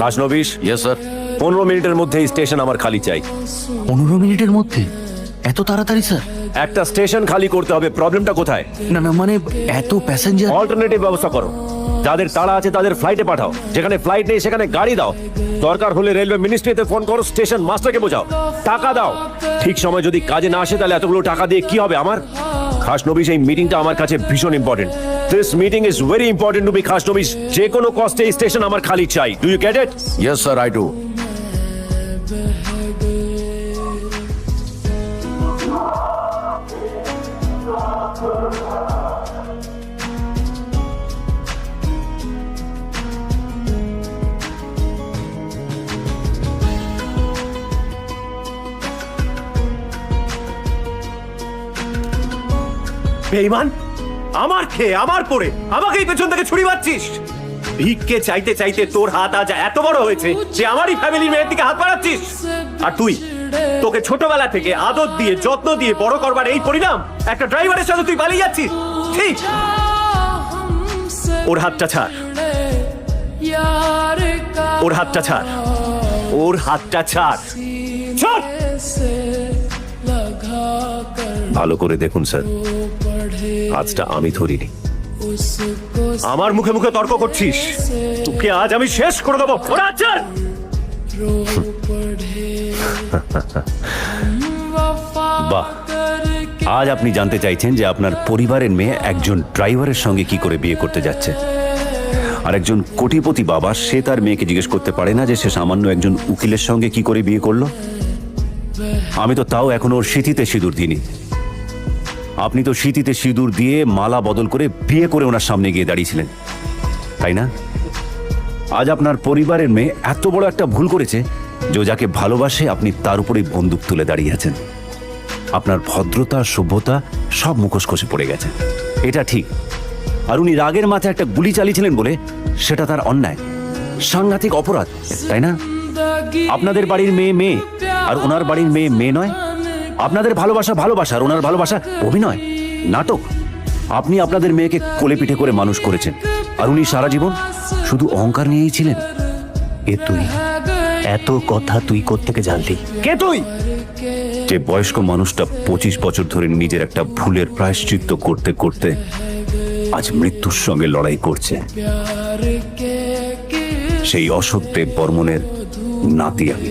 Khasnabis. Yes sir. 15 মিনিটের মধ্যে এই স্টেশন আমার খালি চাই। 15 মিনিটের মধ্যে? এত তাড়াতাড়ি স্যার? একটা স্টেশন খালি করতে হবে। প্রবলেমটা কোথায়? না না, মানে এত প্যাসেঞ্জার। অল্টারনেটিভ ব্যবস্থা করো। যাদের তাড়া আছে তাদের ফ্লাইটে পাঠাও, যেখানে ফ্লাইট নেই সেখানে গাড়ি দাও। দরকার হলে রেলওয়ে মিনিস্ট্রিতে ফোন করো, স্টেশন মাস্টারকে বোঝাও, টাকা দাও। ঠিক সময় যদি কাজে না আসে তাহলে এতগুলো টাকা দিয়ে কি হবে আমার? খাসনবিশ, এই মিটিংটা আমার কাছে ভীষণ important. This meeting is very important to B Khasnabish. যে কোনো কস্টে এই স্টেশন আমার খালি চাই। Do you get it? Yes sir, I do. বেঈমান, আমার খেয়ে আমার পরে আমাকেই পেছন থেকে ছুরি মারছিস। ভিক্ষে চাইতে চাইতে তোর হাত আজ এত বড় হয়েছে যে আমারই ফ্যামিলির মেয়ের দিকে হাত বাড়াচ্ছিস। আর তুই, তোকে ছোটবেলা থেকে আদর দিয়ে যত্ন দিয়ে বড় করবার এই পরিণাম? একটা ড্রাইভারের সাথে তুই পালিয়ে যাচ্ছিস। ঠিক, ওর হাতটা ছাড়, ওর হাতটা ছাড়, ওর হাতটা ছাড়, ছাড়। ভালো করে দেখুন স্যার, আজটা আমি ধরিনি। আমার মুখে মুখে তর্ক করছিস, তোকে আজ আমি শেষ করে দেবো। ওরা ছাড়। বাহ, আজ আপনি জানতে চাইছেন যে আপনার পরিবারের মেয়ে একজন ড্রাইভারের সঙ্গে কি করে বিয়ে করতে যাচ্ছে। আর একজন কোটিপতি বাবা, সে তার মেয়েকে জিজ্ঞেস করতে পারে না যে সে সামান্য একজন উকিলের সঙ্গে কি করে বিয়ে করলো? আমি তো তাও এখন ওর সিঁথিতে সিঁদুর দিইনি। আপনি তো সিঁথিতে সিঁদুর দিয়ে মালা বদল করে বিয়ে করে ওনার সামনে গিয়ে দাঁড়িয়েছিলেন, তাই না? আজ আপনার পরিবারের মেয়ে এত বড় একটা ভুল করেছে যে যাকে ভালোবাসে আপনি তার উপরেই বন্দুক তুলে দাঁড়িয়ে আছেন। আপনার ভদ্রতা, সভ্যতা সব মুখোশ খসে পড়ে গেছে, এটা ঠিক। আর উনি রাগের মাথায় একটা গুলি চালিয়েছিলেন বলে সেটা তার অন্যায়, সাংঘাতিক অপরাধ, তাই না? আপনাদের বাড়ির মেয়ে মেয়ে আর ওনার বাড়ির মেয়ে মেয়ে নয়। আপনাদের ভালোবাসা ভালোবাসা আর ওনার ভালোবাসা অভিনয়, নাটক। আপনি আপনাদের মেয়েকে কোলে পিঠে করে মানুষ করেছেন, আর উনি সারা জীবন শুধু অহংকার নিয়েই ছিলেন। এ তুই, এত কথা তুই কোত্থেকে জানলি? কে তুই? যে বয়স্ক মানুষটা 25 বছর ধরে নিজের একটা ভুলের প্রায়শ্চিত্ত করতে করতে আজ মৃত্যুর সঙ্গে লড়াই করছে, সেই অসৎ দেব বর্মনের নাতি আমি।